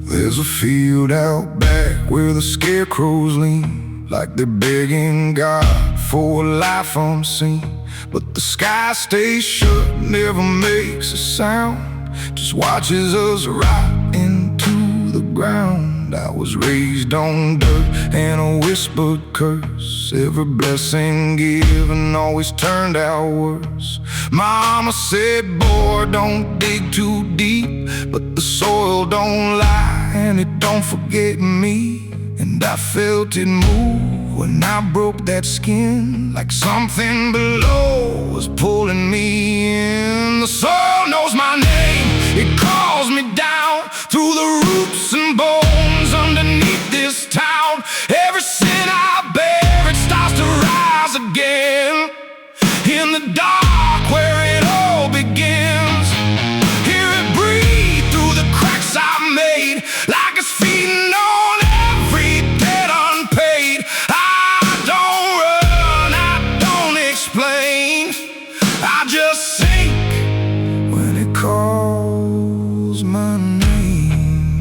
There's a field out back where the scarecrows lean, like they're begging God for a life unseen. But the sky stays shut, never makes a sound, just watches us rot into the ground. I was raised on dirt and a whispered curse. Every blessing given always turned out worse. Mama said, boy, don't dig too deep, but the soil don't lie and it don't forget me. And I felt it move when I broke that skin, like something below was pulling me in. The soil knows my name, it calls me down through the roots and bones underneath this town. Every sin I bear, it starts to rise again. In the dark where it all begins, hear it breathe through the cracks I made, like it's feeding on every debt unpaid. I don't run, I don't explain, I just sink when it calls my name.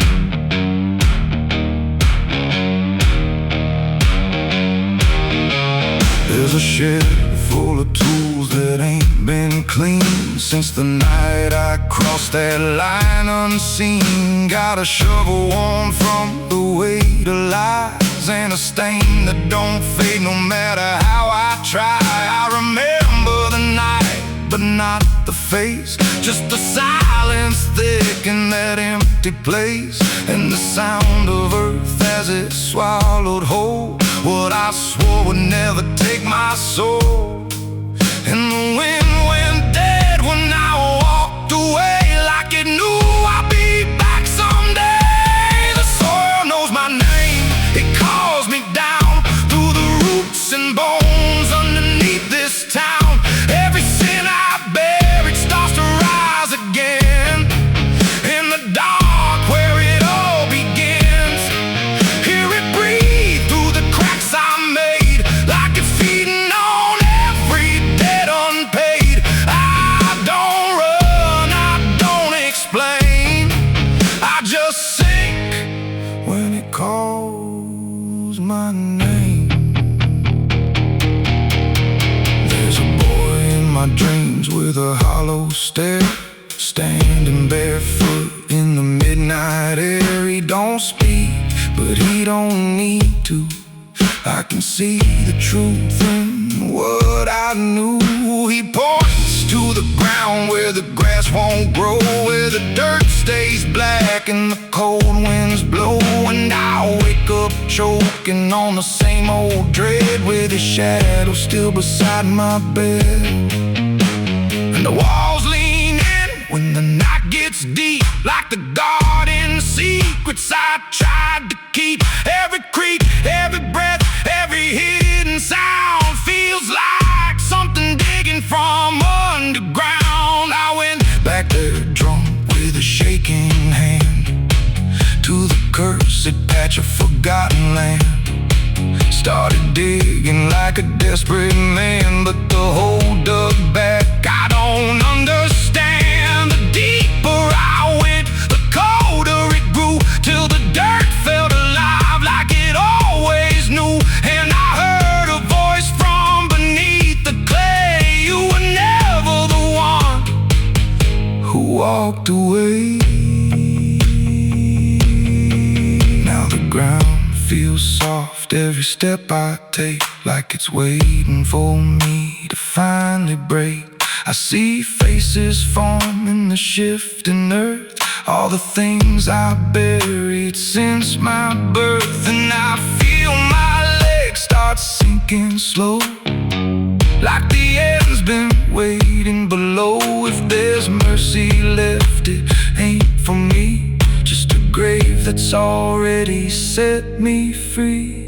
There's a shed full of tools that ain't been cleaned since the night I crossed that line unseen. Got a shovel worn from the weight of lies and a stain that don't fade no matter how I try. I remember the night, but not the face, just the silence thick in that empty place, and the sound of earth as it swallowed whole what I swore would never take my soul. And the wind went dead when I walked away, like it knew I'd be back someday. The soil knows my name, it calls me down through the roots and bones underneath this town. Every sin I bear, it starts to rise again. In the dark where it all begins, hear it breathe through the cracks I made, like it's feeding on every debt unpaid. I don't run, I don't explain, I just sink when it calls my name. There's a boy in my dreams with a hollow stare, standing barefoot in the midnight air. He don't speak, but he don't need to. I can see the truth in what I knew. He points to the ground where the grass won't grow, where the dirt stays black and the cold winds blow. And I wake up choking on the same old dread, with his shadow still beside my bed. And the walls lean in when the night gets deep, like the garden secrets I tried to keep. Every creak, every breath, every hidden sound feels like something digging from underground. I went back there drunk with a shaking hand to the cursed patch of forgotten land. Started digging like a desperate man, but the hole dug back. I don't understand. The deeper I went, the colder it grew, till the dirt felt alive like it always knew. And I heard a voice from beneath the clay. You were never the one who walked away. Now the ground feels soft every step I take, like it's waiting for me to finally break. I see faces form in the shifting earth, all the things I buried since my birth. And I feel my legs start sinking slow, like the end's been waiting below. If there's mercy left, it ain't for me, just a grave that's already set me free.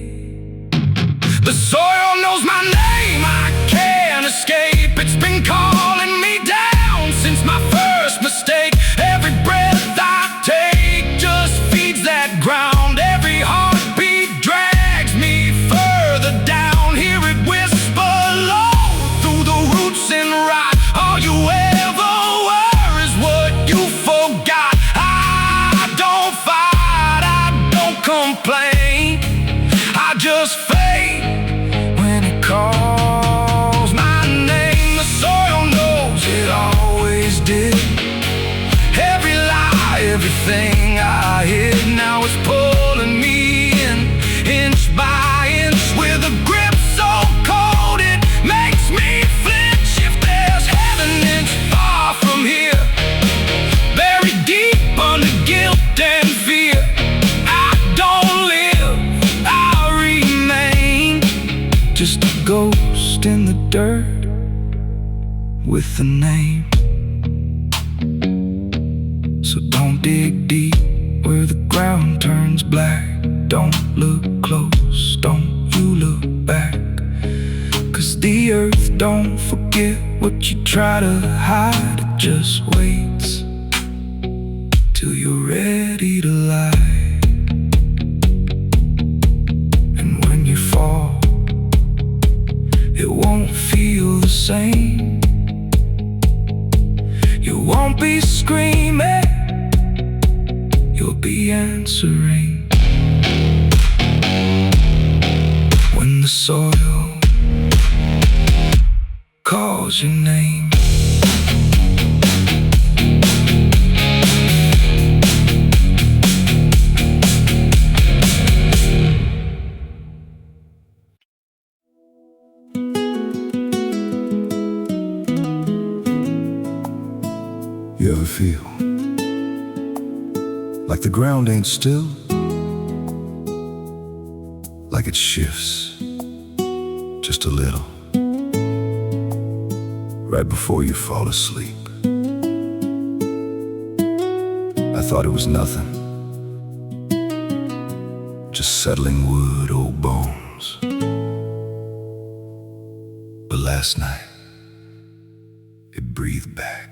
The soil knows my name, I can't escape. It's been calling me down since my first mistake. Every breath I take just feeds that ground. Every heartbeat drags me further down. Hear it whisper low through the roots and rot. All you ever were is what you forgot. I don't fight, I don't complain, I just fade when it calls my name. The soil knows it always did. Every lie, everything I hid, now it's pulling me in, inch by inch, with a grip so cold it makes me flinch. If there's heaven, it's far from here, buried deep under guilt and fear. I don't live, I remain, just a ghost in the dirt with a name. So don't dig deep where the ground turns black. Don't look close, don't you look back, 'cause the earth don't forget what you try to hide. It just waits till you're ready to lie. And when you fall, it won't feel the same. You won't be screaming, you'll be answering. When the soil calls your name. You ever feel like the ground ain't still? Like it shifts just a little right before you fall asleep. I thought it was nothing, just settling wood, old bones. But last night, it breathed back.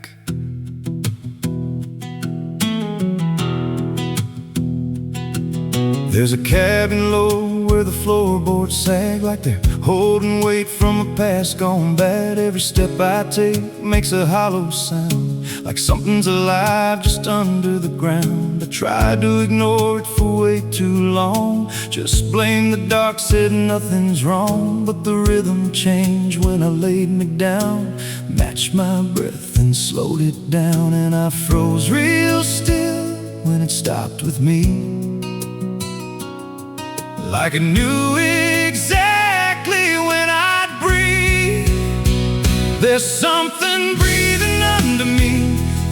There's a cabin low where the floorboards sag like they're holding weight from a past gone bad. Every step I take makes a hollow sound, like something's alive just under the ground. I tried to ignore it for way too long, just blamed the dark, said nothing's wrong. But the rhythm changed when I laid me down, matched my breath and slowed it down. And I froze real still when it stopped with me, like I knew exactly when I'd breathe. There's something breathing under me,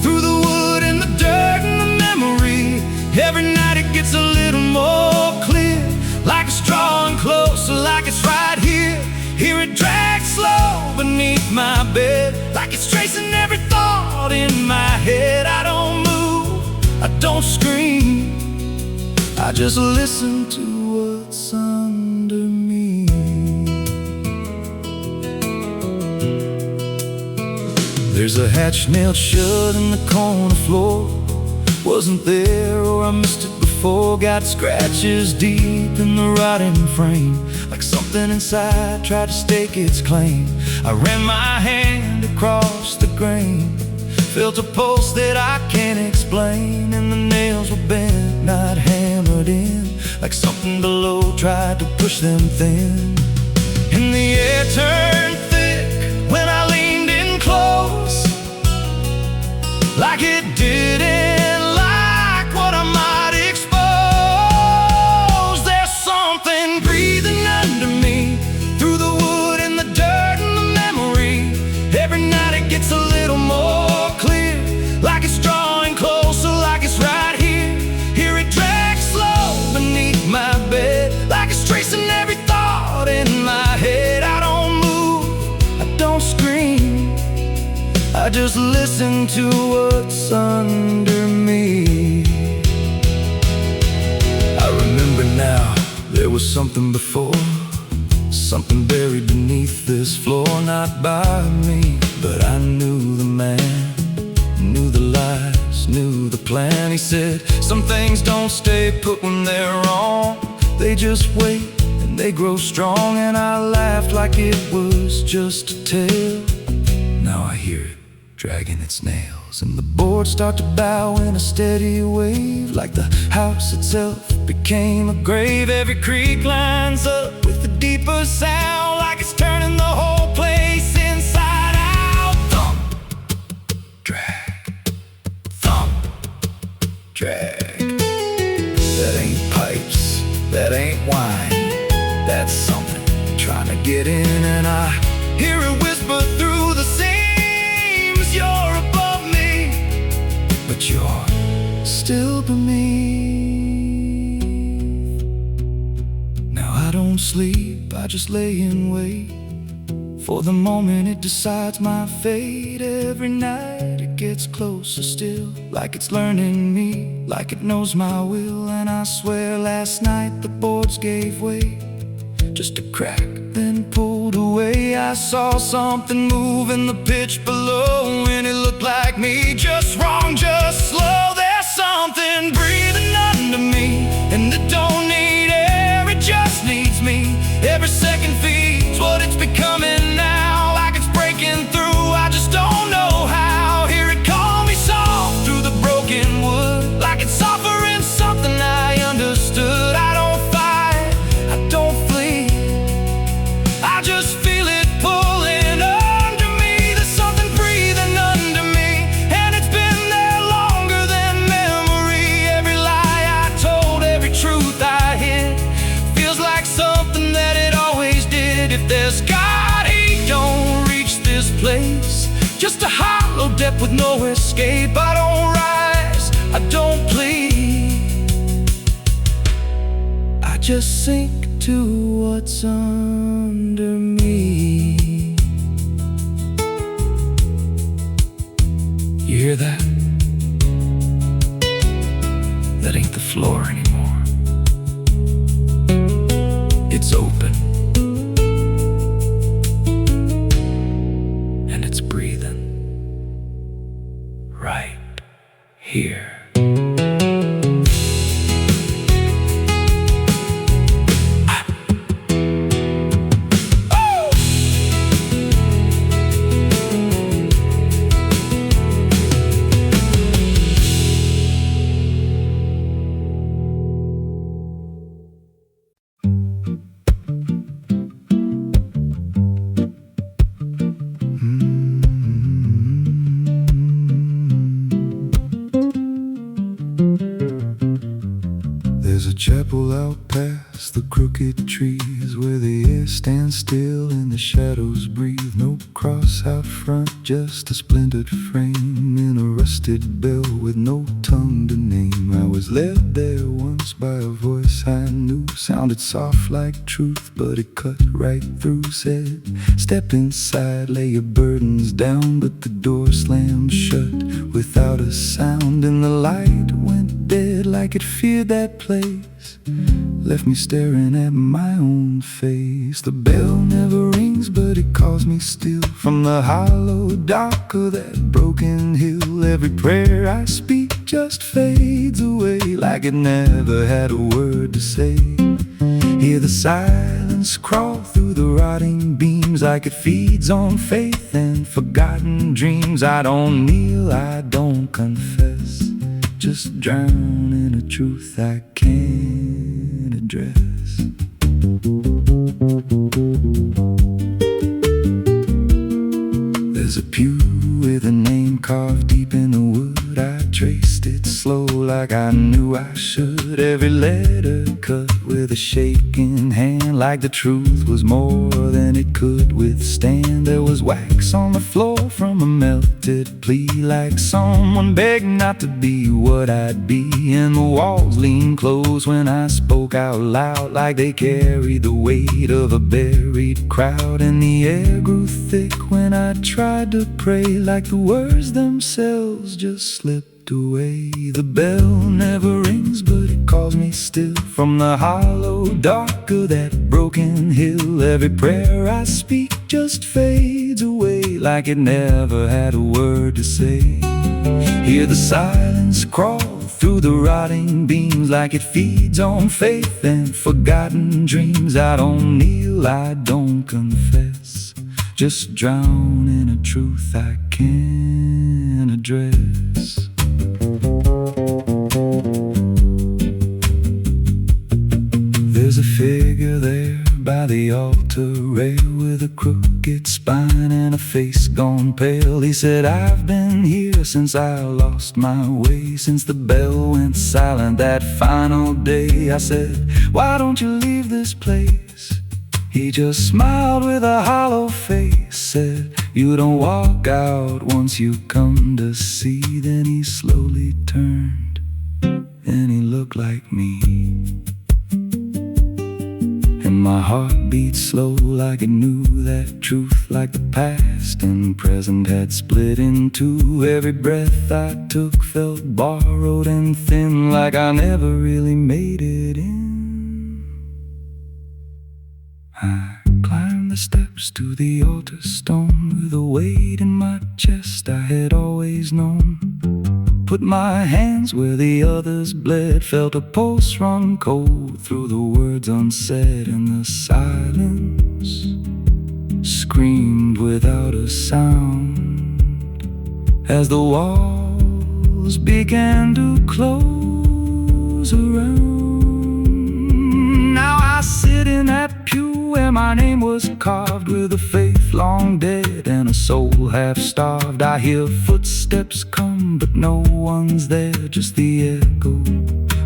through the wood and the dirt and the memory. Every night it gets a little more clear, like it's drawing closer, like it's right here. Hear it drag slow beneath my bed, like it's tracing every thought in my head. I don't move, I don't scream, I just listen to what's under me. There's a hatch nailed shut in the corner floor. Wasn't there, or I missed it before. Got scratches deep in the rotting frame, like something inside tried to stake its claim. I ran my hand across the grain, felt a pulse that I can't explain. And the nails were bent, not hammered in, like something below tried to push them thin. And the air turned thick when I leaned in close, like it didn't like what I might expose. There's something breathing under me, through the wood and the dirt and the memory. Every night it gets a little more clear, like it's drawing closer, like it's right here. Hear it drag slow beneath my bed, like it's tracing every thought in my head. I don't move, I don't scream, I just listen to what's under me. I remember now, there was something before, Something buried beneath this floor, not by me. But I knew the man, knew the lies, knew the plan. He said, some things don't stay put when they're wrong. They just wait and they grow strong. And I laughed like it was just a tale. Now I hear it dragging its nails, and the boards start to bow in a steady wave, like the house itself became a grave. Every creak lines up with a deeper sound, like it's turning the whole place inside out. Thump, drag, thump, drag. That ain't pipes, that ain't wine, that's something trying to get in. And I hear it whisper through the seams, you're above me, but you're still beneath. Now I don't sleep, I just lay in wait for the moment it decides my fate. Every night it gets closer still, like it's learning me, like it knows my will. And I swear last night the boards gave way, just a crack, then pulled away. I saw something move in the pitch below, and it looked like me. Just wrong, just slow. There's something breathing under me, and it don't need air, it just needs me. Every second feeds what it's becoming now, like it's breaking through, I just don't know how. Hear it call me soft through the broken wood, like it's offering something I understood. I don't fight, I don't flee, I just feel it pulling under me. There's something breathing under me, and it's been there longer than memory. Every lie I told, every truth I hid, feels like something that it always did. If there's God, he don't reach this place, just a hollow depth with no escape. I don't rise, I don't plead, I just sink to what's under me. You hear that? That ain't the floor anymore. It's open, and it's breathing right here. There's a chapel out past the crooked trees, where the air stands still and the shadows breathe. No cross out front, just a splintered frame in a rusted bell with no tongue to name. I was led there once by a voice I knew, sounded soft like truth, but it cut right through. Said, step inside, lay your burdens down, but the door slammed shut without a sound. And the light went dead like it feared that place, left me staring at my own face. The bell never rings, but it calls me still, from the hollow dark of that broken hill. Every prayer I speak just fades away, like it never had a word to say. Hear the silence crawl through the rotting beams, like it feeds on faith and forgotten dreams. I don't kneel, I don't confess, just drown in a truth I can't address. There's a pew with a name carved deep in the wood. I traced it slow like I knew I should. Every letter cut with a shaking hand, like the truth was more than it could withstand. There was wax on the floor from a melted plea, like someone begged not to be what I'd be. And the walls leaned close when I spoke out loud, like they carried the weight of a buried crowd. And the air grew thick when I tried to pray, like the words themselves just slipped away. The bell never rings, but it calls me still. From the hollow dark of that broken hill, every prayer I speak just fades away, like it never had a word to say. Hear the silence crawl through the rotting beams, like it feeds on faith and forgotten dreams. I don't kneel, I don't confess, just drown in a truth I can't address. There's a figure there by the altar rail, with a crooked spine and a face gone pale. He said, I've been here since I lost my way, since the bell went silent that final day. I said, why don't you leave this place? He just smiled with a hollow face, said, you don't walk out once you come to see. Then he slowly turned and he looked like me. And my heart beat slow, like it knew that truth, like the past and present had split in two. Every breath I took felt borrowed and thin, like I never really made it in. I climbed the steps to the altar stone, with a weight in my chest I had always known. Put my hands where the others bled, felt a pulse run cold through the words unsaid, and the silence screamed without a sound as the walls began to close around. Now I sit in that pew where my name was carved, with a faith long dead and a soul half starved. I hear footsteps come, but no one's there, just the echo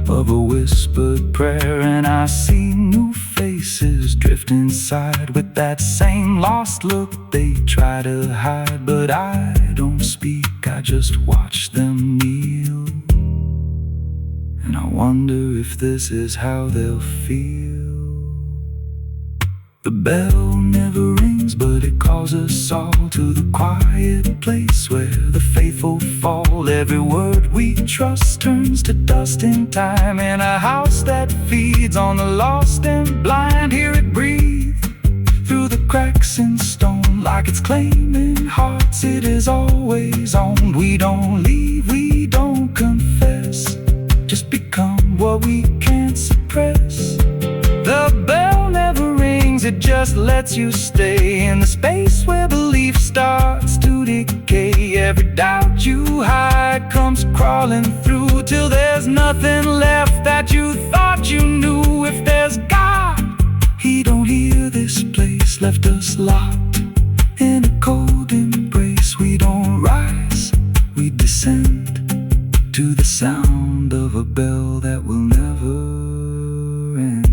of a whispered prayer. And I see new faces drift inside, with that same lost look they try to hide. But I don't speak, I just watch them kneel, and I wonder if this is how they'll feel. The bell never rings, but it calls us all to the quiet place where the faithful fall. Every word we trust turns to dust in time, in a house that feeds on the lost and blind. Hear it breathe through the cracks in stone, like it's claiming hearts it is always owned. We don't leave, we don't confess, just become what we can't suppress. The bell never rings, it just lets you stay in the space where belief starts to decay. Every doubt you hide comes crawling through, till there's nothing left that you thought you knew. If there's God, He don't hear this place, left us locked in a cold embrace. We don't rise, we descend to the sound of a bell that will never end.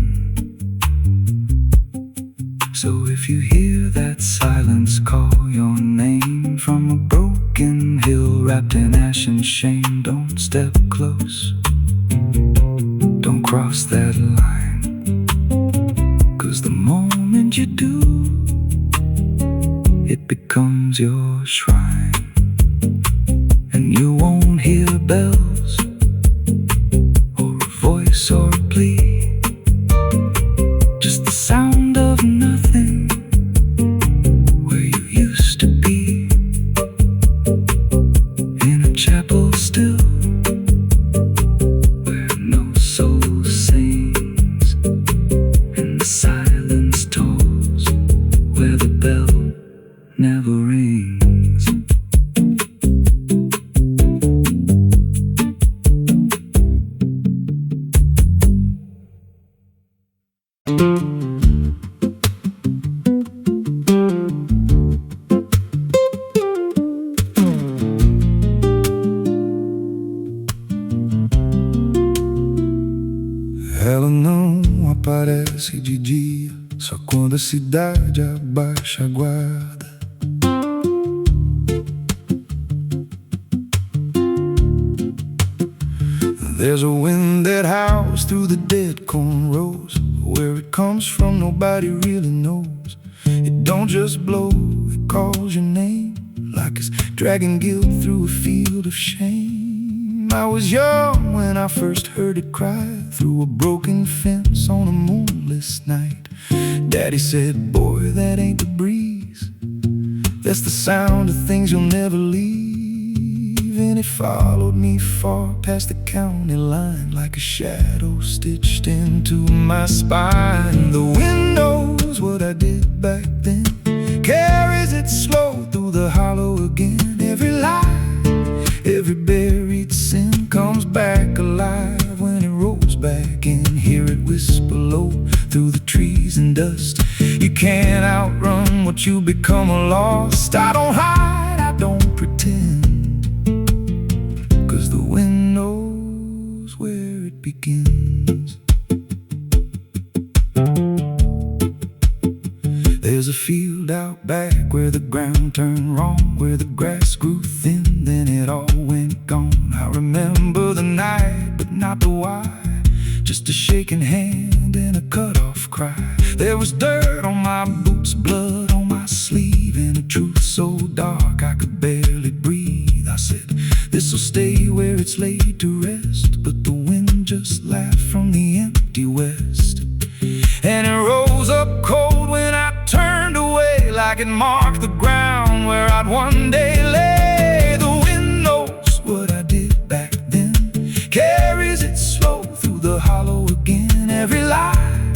So if you hear that silence call your name from a broken hill wrapped in ash and shame, don't step close, don't cross that line, 'cause the moment you do, it becomes your shrine. And you won't hear bells or a voice or a plea, just the sound of nothing where you used to be, in a chapel still where no soul sings, and the silence tolls where the bell never rings. Ela não aparece de dia, só quando a cidade abaixa a guarda. There's a wind that howls through the dead corn rows. Where it comes from nobody really knows. It don't just blow, it calls your name, like it's dragging guilt through a field of shame. I was young when I first heard it cry through a broken fence on a moonless night. Daddy said, boy, that ain't the breeze. That's the sound of things you'll never leave. And it followed me far past the county line, like a shadow stitched into my spine. The wind knows what I did back then, carries it slow through the hollow again. Every lie, every buried sin comes back alive when it rolls back in. Hear it whisper low through the trees and dust. You can't outrun what you become lost. I don't hide, I don't pretend, 'cause the wind knows where it begins. There's a field out back where the ground turned wrong, where the grass grew thin, then it all went gone. I remember the night, but not the why, just a shaking hand and a cut-off cry. There was dirt on my boots, blood on my sleeve, and a truth so dark I could barely breathe. I said, this'll stay where it's laid to rest, but the wind just laughed from the empty west. And it rose up cold when I turned away, like it marked the ground where I'd one day lay. The wind knows what I did back then, carries it slow through the hollow again. Every lie,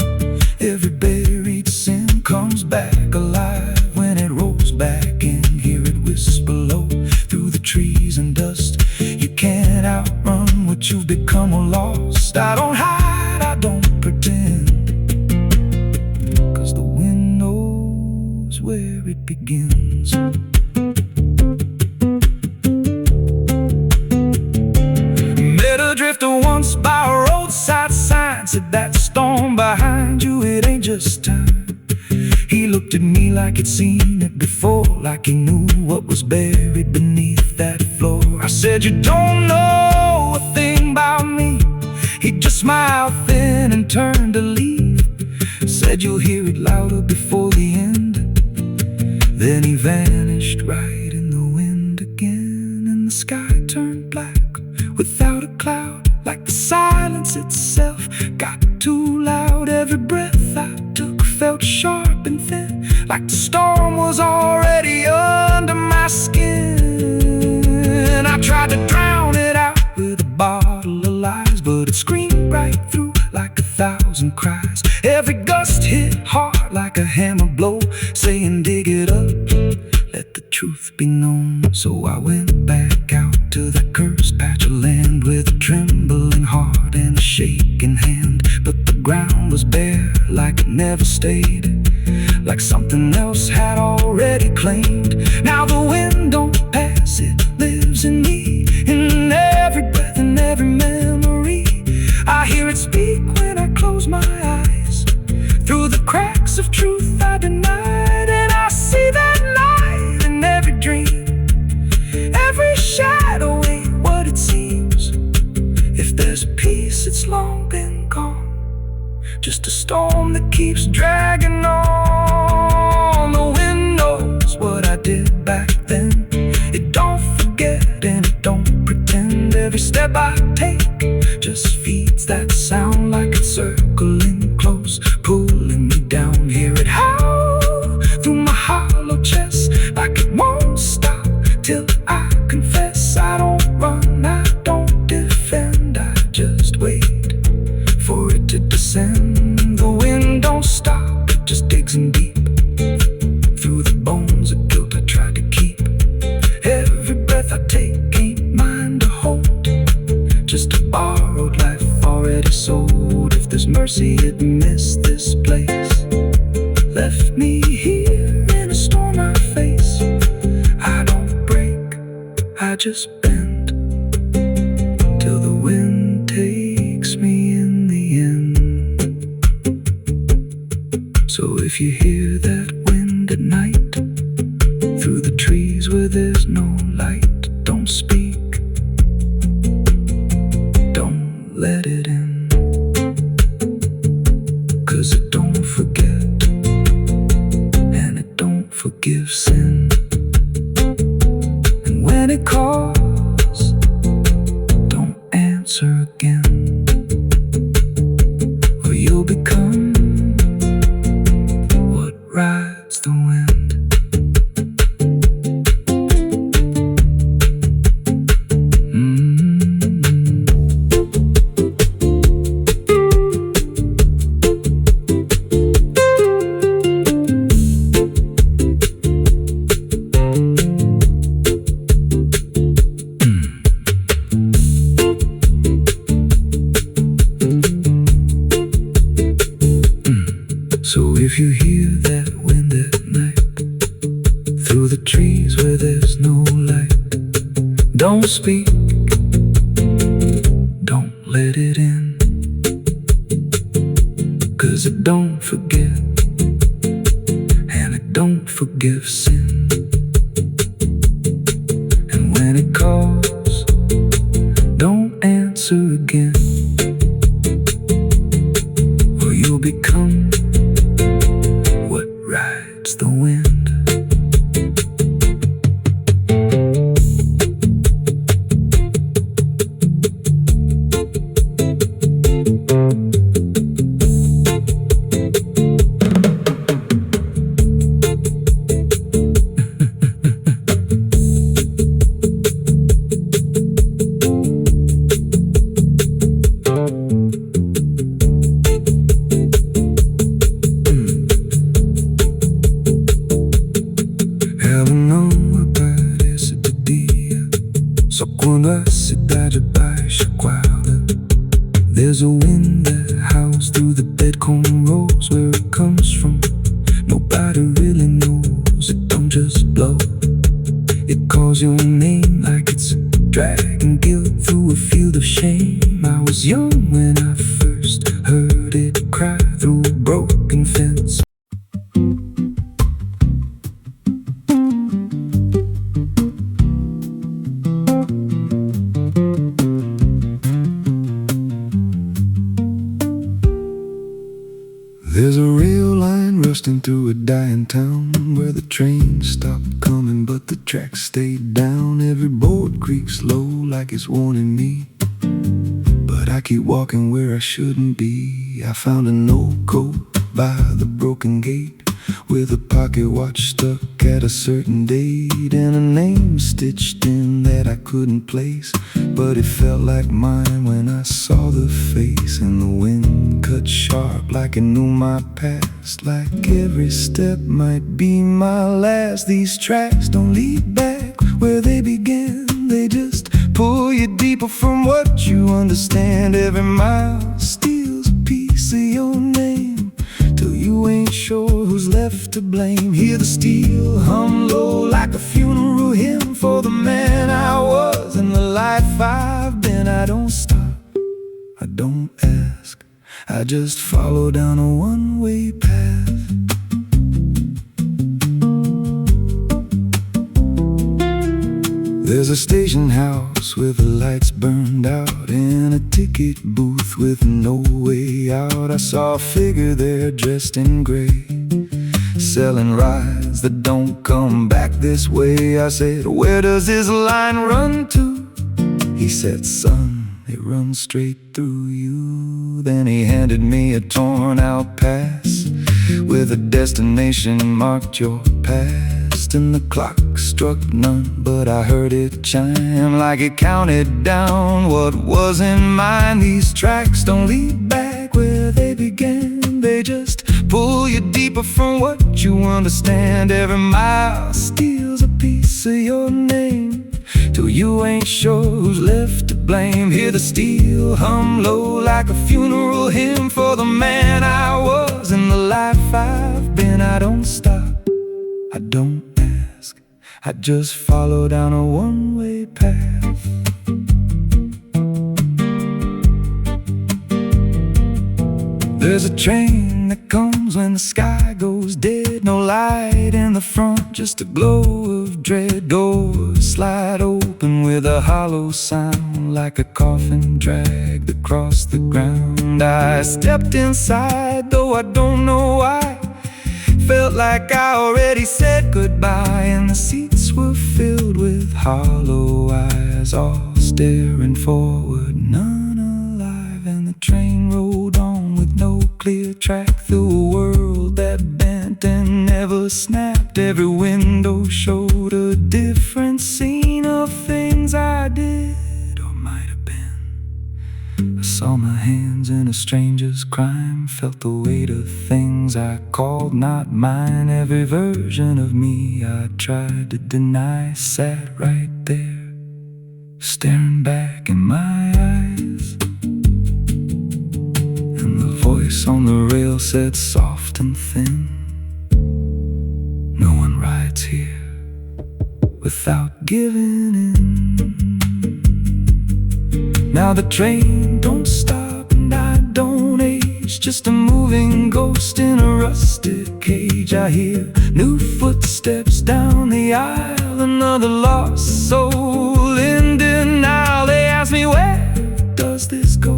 every buried sin comes back alive when it rolls back in. Hear it whisper low through the trees and dust. You can't outrun what you've become or lost. I don't hide, I don't pretend, where it begins. Met a drifter once by a roadside sign, said that storm behind you, it ain't just time. He looked at me like he'd seen it before, like he knew what was buried beneath that floor. I said, you don't know a thing about me. He just smiled thin and turned to leave. Said, you'll hear it louder before the end. Then he vanished right in the wind again, and the sky turned black without a cloud, like the silence itself got too loud. Every breath I took felt sharp and thin, like the storm was already under my skin. I tried to drown it out with a bottle of lies, but it screamed right through like 1,000 cries. Every gust hit hard like a hammer blow, saying dig it up, let the truth be known. So I went back out to that cursed patch of land with a trembling heart and a shaking hand. But the ground was bare like it never stayed, like something else had already claimed. Now the wind don't pass, it lives in me, in every breath and every memory. I hear it speak when I close my eyes, through the cracks of truth I denied. And I see that light in every dream, every shadow ain't what it seems. If there's peace, it's long been gone, just a storm that keeps dragging on. The wind knows what I did back then. It don't forget and it don't pretend. Every step I take just feeds that sound, like it's circling close, pulling me down. Hear it howl through my hollow chest, like it won't stop till I confess. I don't run, I don't defend, I just wait for it to descend. The wind don't stop, it just digs in deep through the bones of guilt I tried to keep. Every breath I take ain't mine to hold, just a borrowed life already sold. If there's mercy, it missed this place, left me here in a storm I face. I don't break, I just bend, till the wind takes me in the end. So if you hear that wind at night, through the trees where there's no light, don't speak, don't let it in, 'cause it don't forget and it don't forgive sin. And when it calls, don't So if you hear that wind at night, through the trees where there's no light, don't speak, don't let it in, 'cause it don't forget, and it don't forgive sin. And when it calls, don't answer again, or you'll become what rides the wind. Só quando a cidade baixa a guarda, there's a wind that howls through the dead cornrows. Where it comes from, nobody really knows. It don't just blow, it calls your name like it's dragging guilt through a field of shame. I was young when I first heard it cry through a broken fence. There's a rail line rusting through a dying town, where the trains stopped coming but the tracks stayed down. Every board creaks low like it's warning me, but I keep walking where I shouldn't be. I found an old coat by the broken gate, with a pocket watch stuck at a certain date, and a name stitched in that I couldn't place, but it felt like mine when I saw the face. And the wind cut sharp like it knew my past, like every step might be my last. These tracks don't lead back where they began, they just pull you deeper from what you understand. Every mile steals a piece of your name, till you ain't sure who's left to blame. Hear the steel hum low like a funeral hymn for the man I was and the life I've been. I don't stop, I don't ask, I just follow down a one-way path. There's a station house with the lights burned out, and a ticket booth with no way out. I saw a figure there dressed in gray, selling rides that don't come back this way. I said, where does this line run to? He said, son, it runs straight through you. Then he handed me a torn out pass with a destination marked your past. And the clock struck none, but I heard it chime like it counted down what wasn't mine. These tracks don't lead back where they began, they just pull you deeper from what you understand. Every mile steals a piece of your name, till you ain't sure who's left to blame. Hear the steel hum low like a funeral hymn for the man I was and the life I've been. I don't stop, I don't ask, I just follow down a one-way path. There's a train that comes when the sky goes dead. No light in the front, just a glow of dread. Doors slide open with a hollow sound, like a coffin dragged across the ground. I stepped inside, though I don't know why. Felt like I already said goodbye, and the seats were filled with hollow eyes, all staring forward, none alive. And the train rolled on with no clear track through a world that bent and never snapped. Every window showed a different scene of things I did or might have been. I saw my hands in a stranger's crime, felt the weight of things I called not mine. Every version of me I tried to deny sat right there, staring back in my eyes. And the voice voice on the rail said soft and thin, "No one rides here without giving in." Now the train don't stop and I don't age, just a moving ghost in a rusted cage. I hear new footsteps down the aisle, another lost soul in denial. They ask me, where does this go?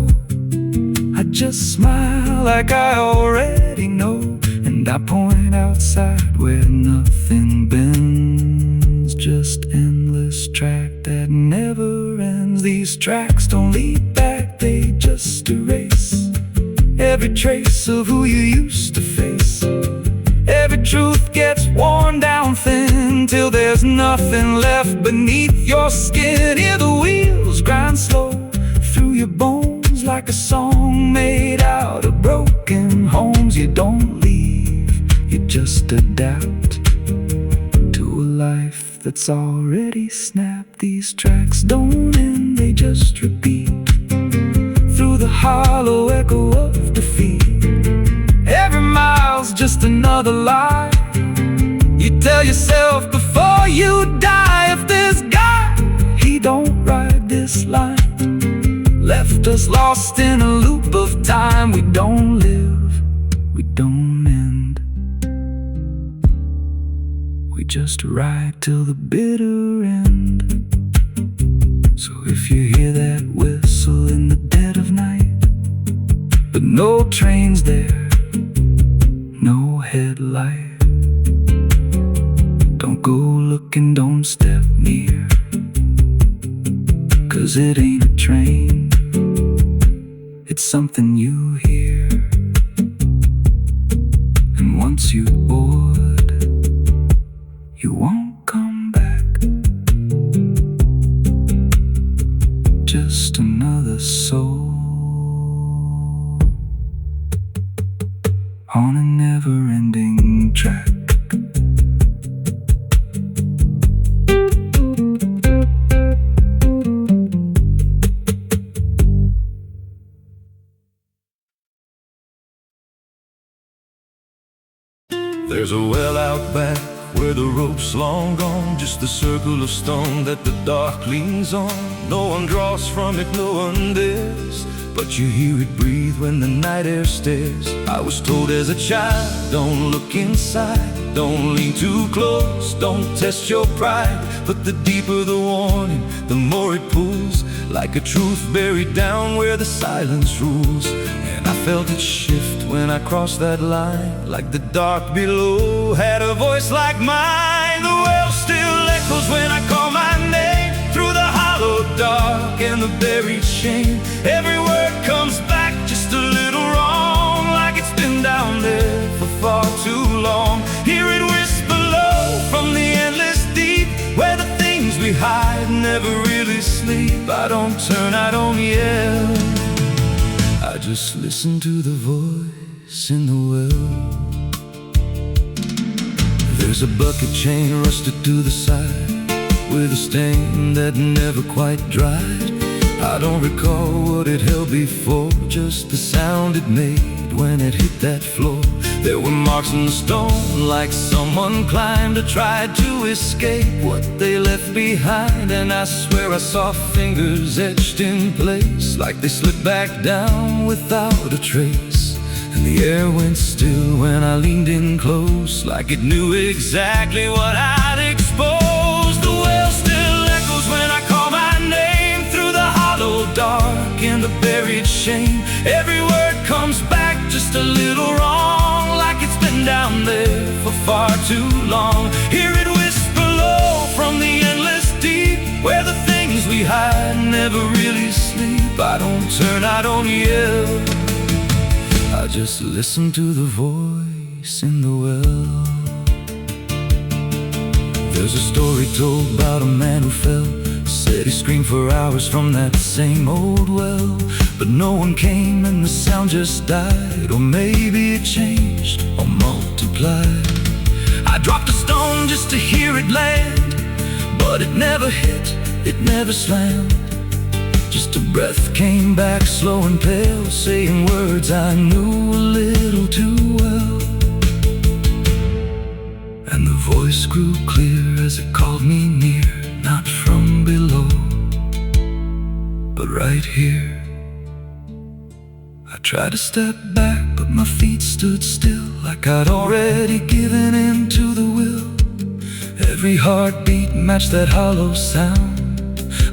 I just smile like I already know, and I point outside where nothing bends, just endless track that never ends. These tracks don't lead back, they just erase every trace of who you used to face. Every truth gets worn down thin till there's nothing left beneath your skin. Hear the wheels grind slow through your bones like a song made out of broken homes. You don't leave, you just adapt to a life that's already snapped. These tracks don't end, they just repeat through the hollow echo of defeat. Every mile's just another lie you tell yourself before you die. If this guy, he don't ride this line, left us lost in a loop of time. We don't live, we don't end, we just ride till the bitter end. So if you hear that whistle in the dead of night, but no trains there, no headlight, don't go looking, don't step near, 'cause it ain't a train, it's something you hear. And once you board, you won't come back, just another soul on a never-ending track. There's a well out back where the rope's long gone, just the circle of stone that the dark leans on. No one draws from it, no one dares, but you hear it breathe when the night air stares. I was told as a child, don't look inside, don't lean too close, don't test your pride. But the deeper the warning, the more it pulls, like a truth buried down where the silence rules. And I felt it shift when I crossed that line, like the dark below had a voice like mine. The well still echoes when I call my name, through the hollow dark and the buried shame. Every word comes back just a little wrong, like it's been down there for far too long. Hear it whisper low from the endless deep, where the things we hide never really sleep. I don't turn, I don't yell, I just listen to the voice in the well. There's a bucket chain rusted to the side, with a stain that never quite dried. I don't recall what it held before, just the sound it made when it hit that floor. There were marks in the stone, like someone climbed or tried to escape what they left behind. And I swear I saw fingers etched in place, like they slipped back down without a trace. And the air went still when I leaned in close, like it knew exactly what I'd exposed. The well still echoes when I call my name, through the hollow dark and the buried shame. Every word comes back just a little wrong, like it's been down there for far too long. Hear it whisper low from the endless deep, where the things we hide never really sleep. I don't turn, I don't yell, I just listen to the voice in the well. There's a story told about a man who fell, said he screamed for hours from that same old well, but no one came and the sound just died. Or maybe it changed or multiplied. I dropped a stone just to hear it land, but it never hit, it never slammed. Just a breath came back slow and pale, saying words I knew a little too well. And the voice grew clear as it called me near, not from below, but right here. I tried to step back, but my feet stood still, like I'd already given in to the will. Every heartbeat matched that hollow sound,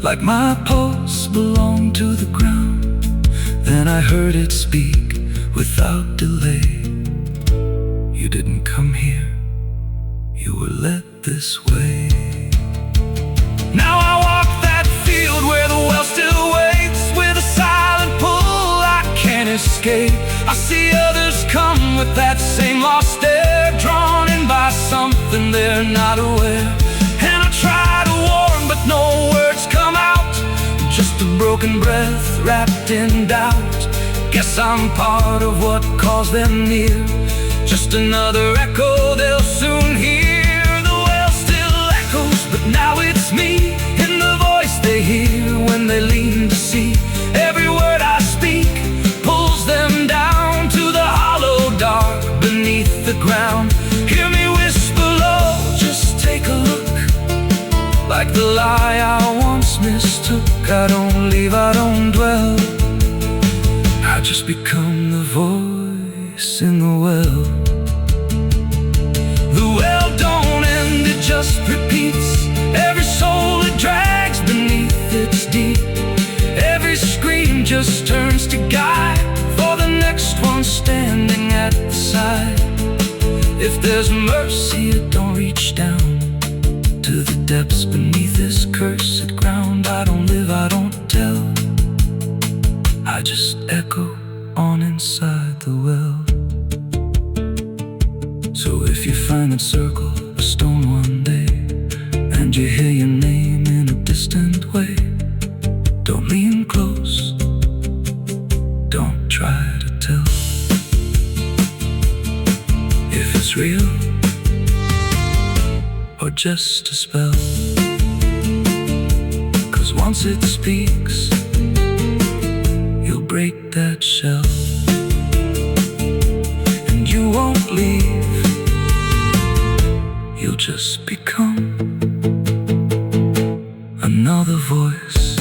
like my pulse belonged to the ground. Then I heard it speak without delay. You didn't come here, you were led this way. Now I walk that field where the well still waits, with a silent pull I can't escape. I see others come with that same lost stare, drawn in by something they're not aware. And I try to warn, but no words come out, just a broken breath wrapped in doubt. Guess I'm part of what calls them near, just another echo they'll soon hear. The well still echoes, but now it's me, in the voice they hear when they lean to see. Every word I speak pulls them down to the hollow dark beneath the ground. Hear me whisper low, just take a look, like the lie I once mistook. I don't leave, I don't dwell, I just become the voice in the well. The well don't end, it just repeats. Every soul it drags beneath its deep. Every scream just turns to guide for the next one standing at the side. If there's mercy, it don't reach down to the depths beneath this cursed ground. I don't live, I don't tell, I just echo on inside the well. So if you find that circle of stone one day, and you hear your name in a distant way, don't lean close, don't try to tell if it's real or just a spell. 'Cause once it speaks, you'll break that shell, and you won't leave, you'll just become another voice